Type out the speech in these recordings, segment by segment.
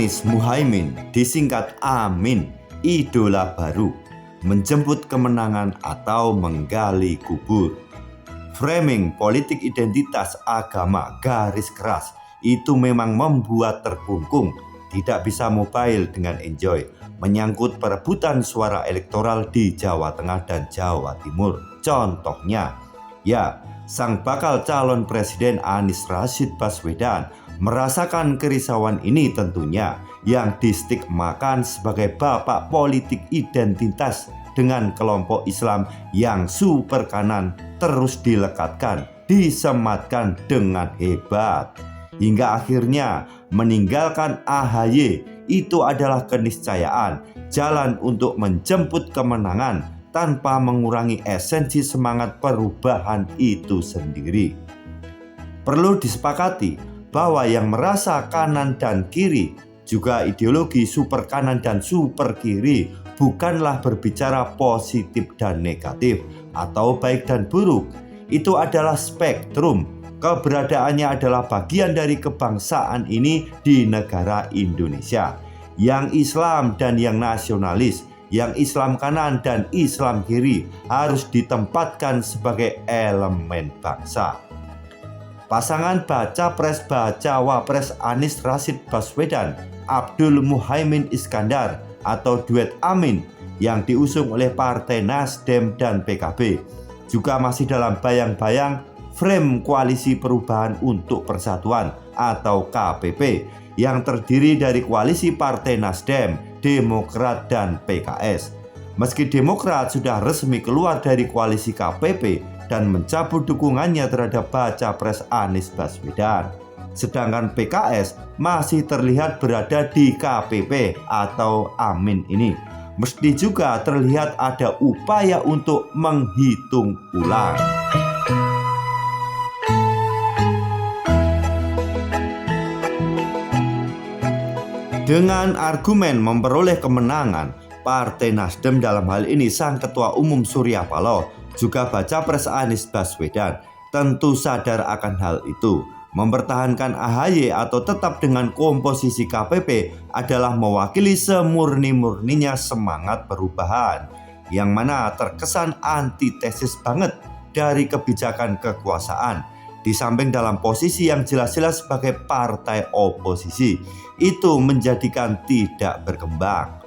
Anies Muhaimin, disingkat Amin, idola baru, menjemput kemenangan atau menggali kubur. Framing politik identitas agama garis keras itu memang membuat terkungkung, tidak bisa mobile dengan enjoy, menyangkut perebutan suara elektoral di Jawa Tengah dan Jawa Timur. Contohnya, sang bakal calon presiden Anies Rashid Baswedan merasakan kerisauan ini tentunya, yang distigmakan sebagai bapak politik identitas dengan kelompok Islam yang super kanan terus dilekatkan, disematkan dengan hebat. Hingga akhirnya meninggalkan AHY itu adalah keniscayaan jalan untuk menjemput kemenangan tanpa mengurangi esensi semangat perubahan itu sendiri. Perlu disepakati bahwa yang merasa kanan dan kiri, juga ideologi super kanan dan super kiri, bukanlah berbicara positif dan negatif atau baik dan buruk. Itu adalah spektrum. Keberadaannya adalah bagian dari kebangsaan ini di negara Indonesia. Yang Islam dan yang nasionalis, yang Islam kanan dan Islam kiri harus ditempatkan sebagai elemen bangsa. Pasangan baca wapres Anies Rashid Baswedan, Abdul Muhaimin Iskandar atau duet Amin yang diusung oleh Partai Nasdem dan PKB juga masih dalam bayang-bayang frame Koalisi Perubahan untuk Persatuan atau KPP yang terdiri dari koalisi Partai Nasdem, Demokrat dan PKS. Meski Demokrat sudah resmi keluar dari koalisi KPP dan mencabut dukungannya terhadap baca pres Anies Baswedan, sedangkan PKS masih terlihat berada di KPP atau Amin ini. Mesti juga terlihat ada upaya untuk menghitung ulang. Dengan argumen memperoleh kemenangan, Partai Nasdem dalam hal ini sang Ketua Umum Surya Paloh juga baca pres Anies Baswedan tentu sadar akan hal itu. Mempertahankan AHY atau tetap dengan komposisi KPP adalah mewakili semurni-murninya semangat perubahan, yang mana terkesan antitesis banget dari kebijakan kekuasaan. Di samping dalam posisi yang jelas-jelas sebagai partai oposisi, itu menjadikan tidak berkembang.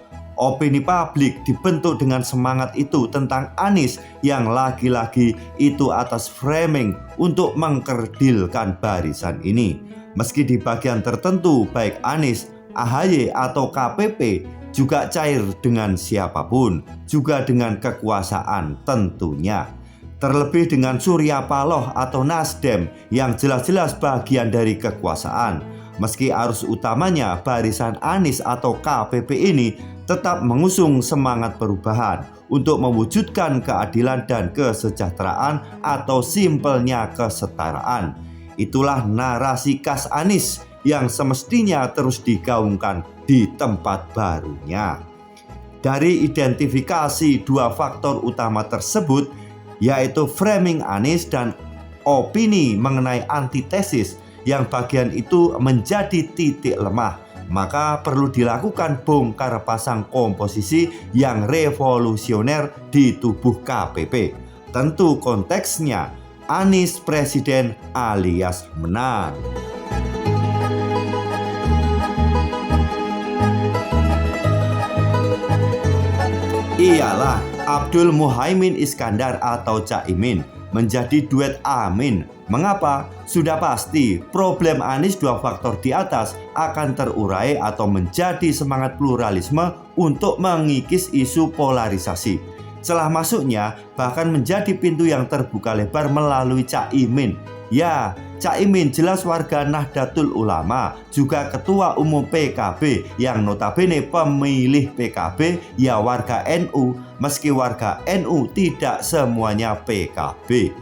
Opini publik dibentuk dengan semangat itu tentang Anies yang lagi-lagi itu atas framing untuk mengkerdilkan barisan ini. Meski di bagian tertentu baik Anies, AHY atau KPP juga cair dengan siapapun, juga dengan kekuasaan tentunya. Terlebih dengan Surya Paloh atau Nasdem yang jelas-jelas bagian dari kekuasaan. Meski arus utamanya barisan Anies atau KPP ini tetap mengusung semangat perubahan untuk mewujudkan keadilan dan kesejahteraan atau simpelnya kesetaraan. Itulah narasi khas Anies yang semestinya terus digaungkan di tempat barunya. Dari identifikasi dua faktor utama tersebut, yaitu framing Anies dan opini mengenai antitesis yang bagian itu menjadi titik lemah, maka perlu dilakukan bongkar pasang komposisi yang revolusioner di tubuh KPP. Tentu konteksnya Anies presiden alias menang. Ialah Abdul Muhaimin Iskandar atau Caimin menjadi duet Amin. Mengapa? Sudah pasti problem Anies dua faktor di atas akan terurai atau menjadi semangat pluralisme untuk mengikis isu polarisasi. Celah masuknya bahkan menjadi pintu yang terbuka lebar melalui Caimin. Ya, Caimin jelas warga Nahdlatul Ulama, juga ketua umum PKB yang notabene pemilih PKB ya warga NU, meski warga NU tidak semuanya PKB.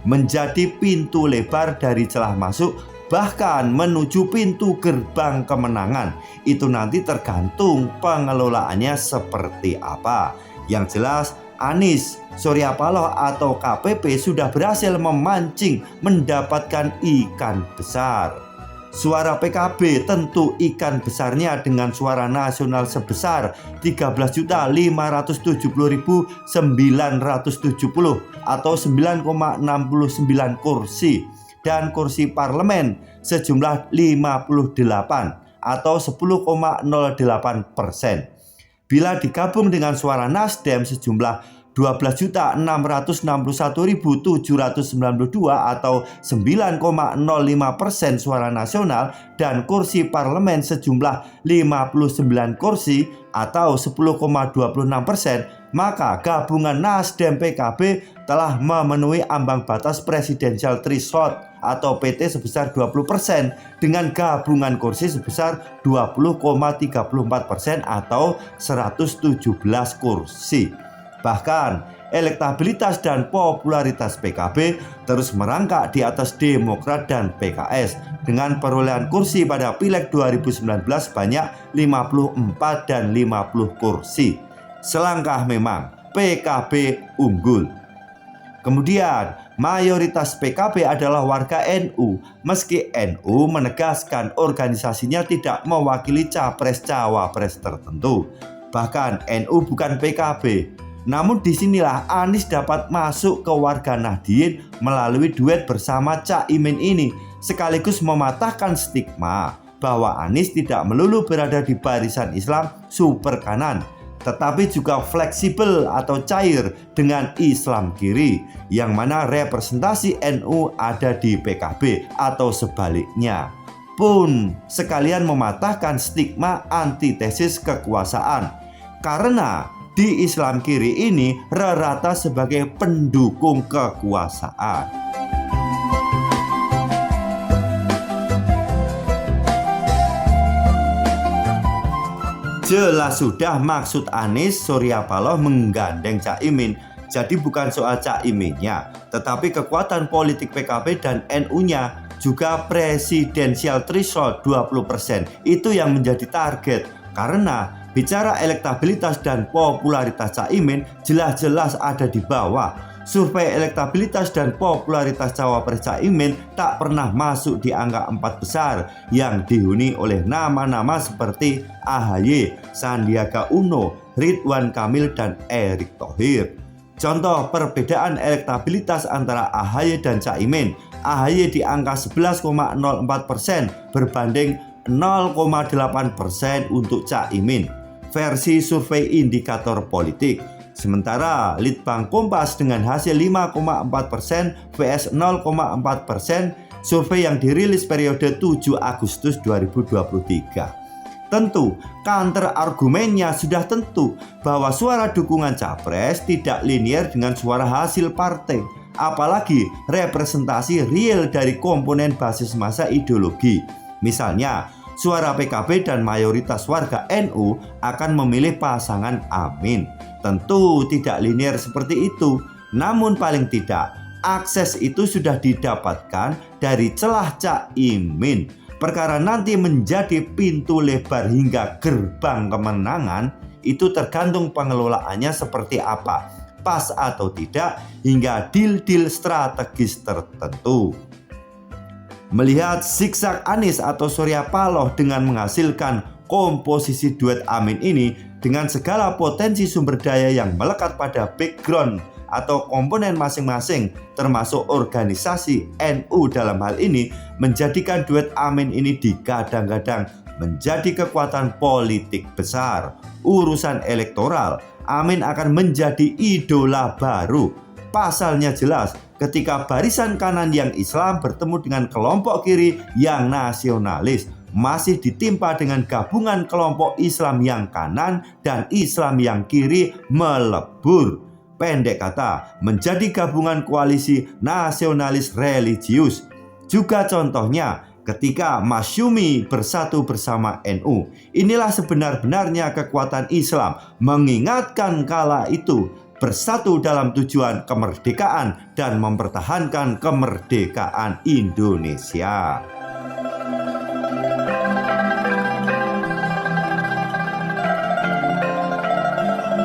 Menjadi pintu lebar dari celah masuk bahkan menuju pintu gerbang kemenangan. Itu nanti tergantung pengelolaannya seperti apa. Yang jelas Anies, Surya Paloh atau KPP sudah berhasil memancing mendapatkan ikan besar. Suara PKB tentu ikan besarnya dengan suara nasional sebesar 13.570.970 atau 9,69 kursi dan kursi parlemen sejumlah 58 atau 10,08%. Bila digabung dengan suara Nasdem sejumlah 12.661.792 atau 9,05% suara nasional dan kursi parlemen sejumlah 59 kursi atau 10,26%, maka gabungan Nasdem PKB telah memenuhi ambang batas presidential threshold atau PT sebesar 20% dengan gabungan kursi sebesar 20,34% atau 117 kursi. Bahkan elektabilitas dan popularitas PKB terus merangkak di atas Demokrat dan PKS dengan perolehan kursi pada Pileg 2019 banyak 54 dan 50 kursi. Selangkah memang PKB unggul. Kemudian mayoritas PKB adalah warga NU, meski NU menegaskan organisasinya tidak mewakili capres-cawapres tertentu. Bahkan NU bukan PKB. Namun disinilah Anies dapat masuk ke warga Nahdien melalui duet bersama Cak Imin ini, sekaligus mematahkan stigma bahwa Anies tidak melulu berada di barisan Islam super kanan, tetapi juga fleksibel atau cair dengan Islam kiri, yang mana representasi NU ada di PKB atau sebaliknya. Pun sekalian mematahkan stigma antitesis kekuasaan, karena di Islam kiri ini rata sebagai pendukung kekuasaan. Jelas sudah maksud Anies Surya Paloh menggandeng Cak Imin. Jadi bukan soal Cak Iminnya, tetapi kekuatan politik PKB dan NU-nya, juga presidensial threshold 20%. Itu yang menjadi target. Karena bicara elektabilitas dan popularitas Cak Imin jelas-jelas ada di bawah. Survei elektabilitas dan popularitas cawapres Cak Imin tak pernah masuk di angka 4 besar yang dihuni oleh nama-nama seperti AHY, Sandiaga Uno, Ridwan Kamil, dan Erick Thohir. Contoh perbedaan elektabilitas antara AHY dan Cak Imin. AHY di angka 11,04% berbanding 0,8% untuk Cak Imin versi survei indikator politik. Sementara Litbang Kompas dengan hasil 5,4% vs 0,4% survei yang dirilis periode 7 Agustus 2023. Tentu counter argumennya sudah tentu bahwa suara dukungan capres tidak linear dengan suara hasil partai, apalagi representasi real dari komponen basis massa ideologi. Misalnya suara PKB dan mayoritas warga NU akan memilih pasangan Amin. Tentu tidak linear seperti itu, namun paling tidak akses itu sudah didapatkan dari celah Cak Imin. Perkara nanti menjadi pintu lebar hingga gerbang kemenangan itu tergantung pengelolaannya seperti apa, pas atau tidak, hingga deal-deal strategis tertentu. Melihat zigzag Anies atau Surya Paloh dengan menghasilkan komposisi duet Amin ini dengan segala potensi sumber daya yang melekat pada background atau komponen masing-masing termasuk organisasi NU dalam hal ini, menjadikan duet Amin ini digadang-gadang menjadi kekuatan politik besar. Urusan elektoral, Amin akan menjadi idola baru. Pasalnya jelas, ketika barisan kanan yang Islam bertemu dengan kelompok kiri yang nasionalis, masih ditimpa dengan gabungan kelompok Islam yang kanan dan Islam yang kiri melebur. Pendek kata, menjadi gabungan koalisi nasionalis religius. Juga contohnya ketika Masyumi bersatu bersama NU. Inilah sebenar-benarnya kekuatan Islam, mengingatkan kala itu bersatu dalam tujuan kemerdekaan dan mempertahankan kemerdekaan Indonesia.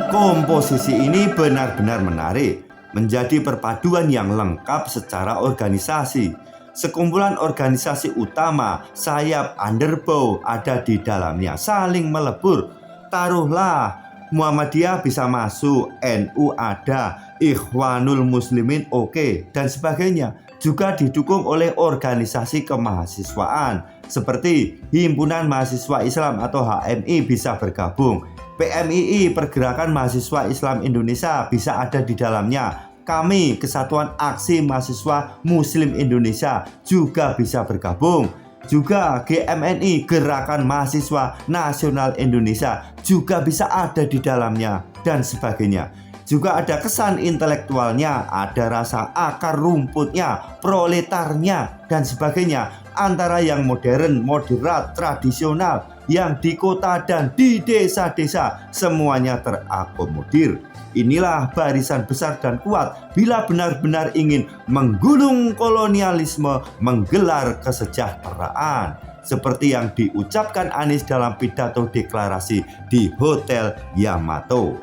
Komposisi ini benar-benar menarik, menjadi perpaduan yang lengkap secara organisasi. sekumpulan organisasi utama sayap underbow ada di dalamnya, saling melebur. Taruhlah Muhammadiyah bisa masuk, NU ada, Ikhwanul Muslimin oke, dan sebagainya. Juga didukung oleh organisasi kemahasiswaan seperti Himpunan Mahasiswa Islam atau HMI bisa bergabung. PMII, Pergerakan Mahasiswa Islam Indonesia, bisa ada di dalamnya. Kami, Kesatuan Aksi Mahasiswa Muslim Indonesia, juga bisa bergabung. Juga GMNI, Gerakan Mahasiswa Nasional Indonesia, juga bisa ada di dalamnya, dan sebagainya. Juga ada kesan intelektualnya, ada rasa akar rumputnya, proletarnya, dan sebagainya. Antara yang modern, moderat, tradisional, yang di kota dan di desa-desa, semuanya terakomodir. Inilah barisan besar dan kuat bila benar-benar ingin menggulung kolonialisme, menggelar kesejahteraan. Seperti yang diucapkan Anies dalam pidato deklarasi di Hotel Yamato.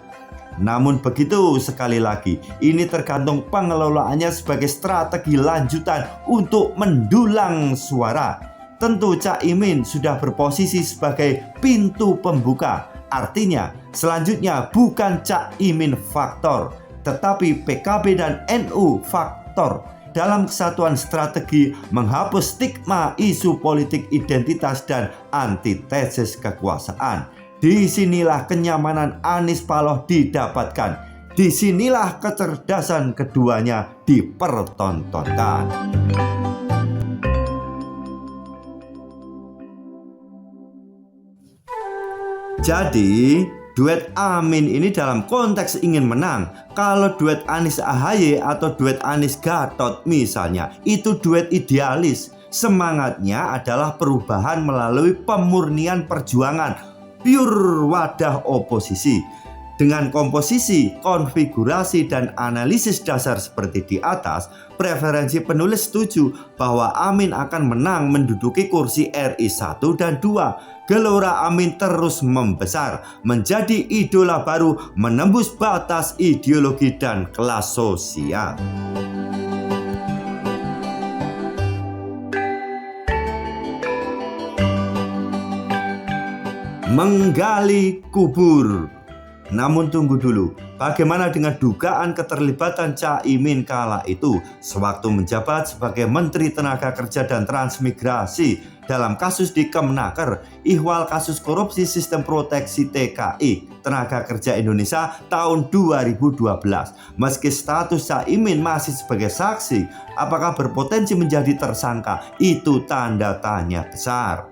Namun begitu, sekali lagi, ini tergantung pengelolaannya sebagai strategi lanjutan untuk mendulang suara. Tentu Caimin sudah berposisi sebagai pintu pembuka. Artinya, selanjutnya bukan Caimin faktor, tetapi PKB dan NU faktor dalam kesatuan strategi menghapus stigma isu politik identitas dan antitesis kekuasaan. Disinilah kenyamanan Anies Paloh didapatkan. Disinilah kecerdasan keduanya dipertontonkan. Jadi, duet Amin ini dalam konteks ingin menang. Kalau duet Anies AHY atau duet Anies Gatot misalnya, itu duet idealis. Semangatnya adalah perubahan melalui pemurnian perjuangan, pure wadah oposisi. Dengan komposisi, konfigurasi, dan analisis dasar seperti di atas, preferensi penulis setuju bahwa Amin akan menang menduduki kursi RI 1 dan 2. Gelora Amin terus membesar, menjadi idola baru, menembus batas ideologi dan kelas sosial. Menggali kubur. Namun tunggu dulu, bagaimana dengan dugaan keterlibatan Caimin kala itu sewaktu menjabat sebagai Menteri Tenaga Kerja dan Transmigrasi dalam kasus di Kemenaker, ihwal kasus korupsi sistem proteksi TKI Tenaga Kerja Indonesia tahun 2012. Meski status Caimin masih sebagai saksi, apakah berpotensi menjadi tersangka? Itu tanda tanya besar.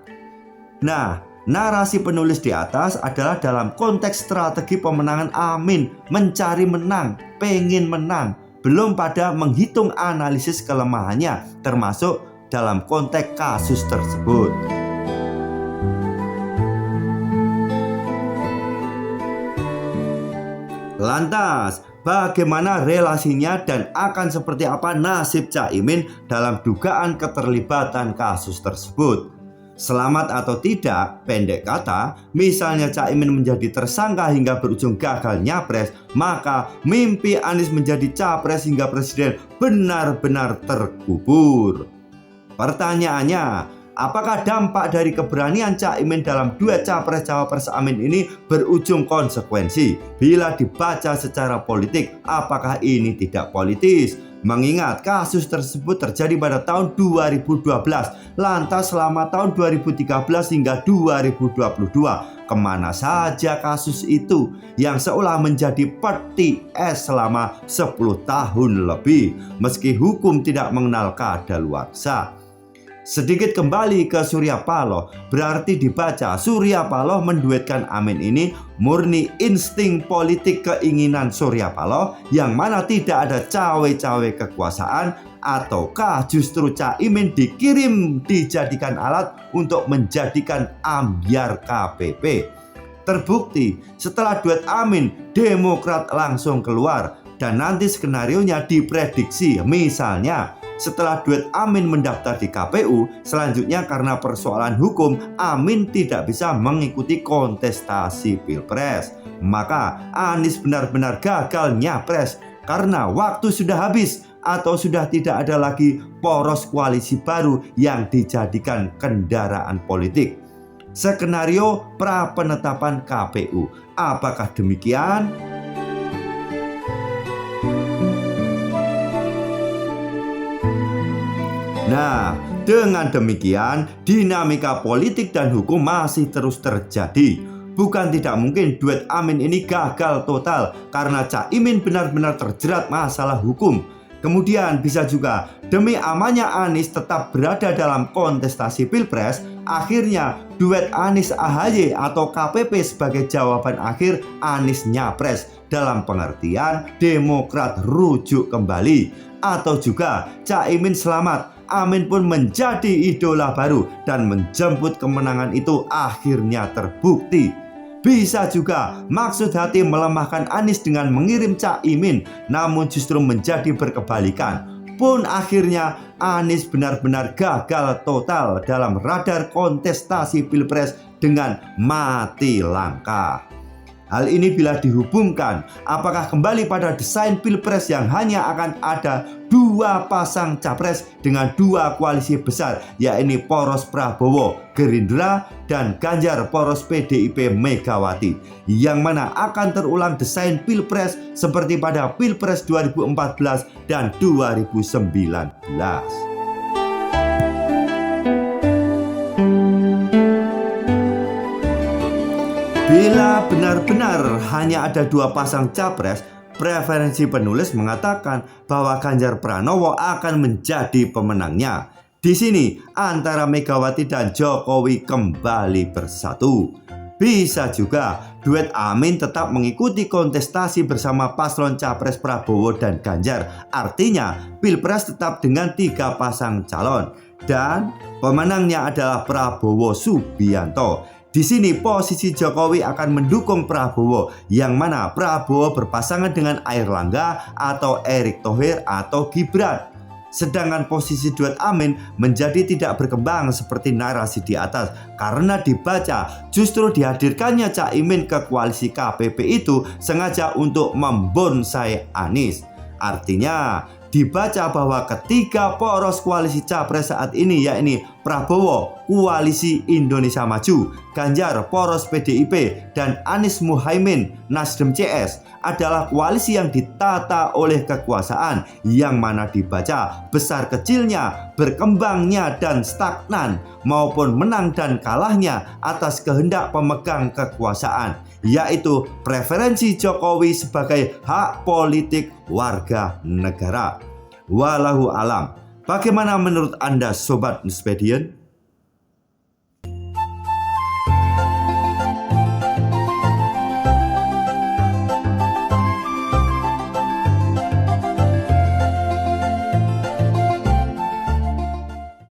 Nah, narasi penulis di atas adalah dalam konteks strategi pemenangan Amin, mencari menang, pengen menang, belum pada menghitung analisis kelemahannya, termasuk dalam konteks kasus tersebut. Lantas, bagaimana relasinya dan akan seperti apa nasib Caimin dalam dugaan keterlibatan kasus tersebut? Selamat atau tidak, pendek kata, misalnya Caimin menjadi tersangka hingga berujung gagal nyapres, maka mimpi Anies menjadi capres hingga presiden benar-benar terkubur. Pertanyaannya, apakah dampak dari keberanian Caimin dalam duet capres-cawapres Amin ini berujung konsekuensi? Bila dibaca secara politik, apakah ini tidak politis? Mengingat kasus tersebut terjadi pada tahun 2012, lantas selama tahun 2013 hingga 2022, kemana saja kasus itu yang seolah menjadi peti es selama 10 tahun lebih, meski hukum tidak mengenal kadaluarsa. Sedikit kembali ke Surya Paloh, berarti dibaca Surya Paloh menduetkan Amin ini murni insting politik keinginan Surya Paloh yang mana tidak ada cawe-cawe kekuasaan, ataukah justru Caimin dikirim dijadikan alat untuk menjadikan ambyar KPP. Terbukti setelah duet Amin, Demokrat langsung keluar dan nanti skenarionya diprediksi misalnya setelah duet Amin mendaftar di KPU, selanjutnya karena persoalan hukum, Amin tidak bisa mengikuti kontestasi Pilpres. Maka Anies benar-benar gagal nyapres karena waktu sudah habis. atau sudah tidak ada lagi poros koalisi baru yang dijadikan kendaraan politik. Skenario pra-penetapan KPU, apakah demikian? Nah, dengan demikian, dinamika politik dan hukum masih terus terjadi. Bukan tidak mungkin duet Amin ini gagal total karena Caimin benar-benar terjerat masalah hukum. Kemudian bisa juga demi amannya Anies tetap berada dalam kontestasi Pilpres, akhirnya duet Anies AHY atau KPP sebagai jawaban akhir Anies nyapres dalam pengertian Demokrat rujuk kembali. Atau juga Caimin selamat, Amin pun menjadi idola baru dan menjemput kemenangan itu akhirnya terbukti. Bisa juga maksud hati melemahkan Anies dengan mengirim Caimin, namun justru menjadi berkebalikan. Pun akhirnya Anies benar-benar gagal total dalam radar kontestasi Pilpres dengan mati langkah. Hal ini bila dihubungkan, apakah kembali pada desain Pilpres yang hanya akan ada dua pasang capres dengan dua koalisi besar, yakni poros Prabowo, Gerindra, dan Ganjar poros PDIP Megawati, yang mana akan terulang desain Pilpres seperti pada Pilpres 2014 dan 2019. Bila benar-benar hanya ada dua pasang capres, preferensi penulis mengatakan bahwa Ganjar Pranowo akan menjadi pemenangnya. Di sini antara Megawati dan Jokowi kembali bersatu. Bisa juga duet Amin tetap mengikuti kontestasi bersama paslon capres Prabowo dan Ganjar. Artinya Pilpres tetap dengan tiga pasang calon dan pemenangnya adalah Prabowo Subianto. Di sini posisi Jokowi akan mendukung Prabowo, yang mana Prabowo berpasangan dengan Airlangga atau Erick Thohir atau Gibran. Sedangkan posisi duet Amin menjadi tidak berkembang seperti narasi di atas karena dibaca justru dihadirkannya Caimin ke koalisi KPP itu sengaja untuk membonsai Anies. Artinya dibaca bahwa ketiga poros koalisi capres saat ini, yakni Prabowo koalisi Indonesia Maju, Ganjar poros PDIP, dan Anies Muhaimin Nasdem CS adalah koalisi yang ditata oleh kekuasaan, yang mana dibaca besar kecilnya, berkembangnya dan stagnan, maupun menang dan kalahnya atas kehendak pemegang kekuasaan, yaitu preferensi Jokowi sebagai hak politik warga negara. Wallahu alam. Bagaimana menurut Anda Sobat Newspedian?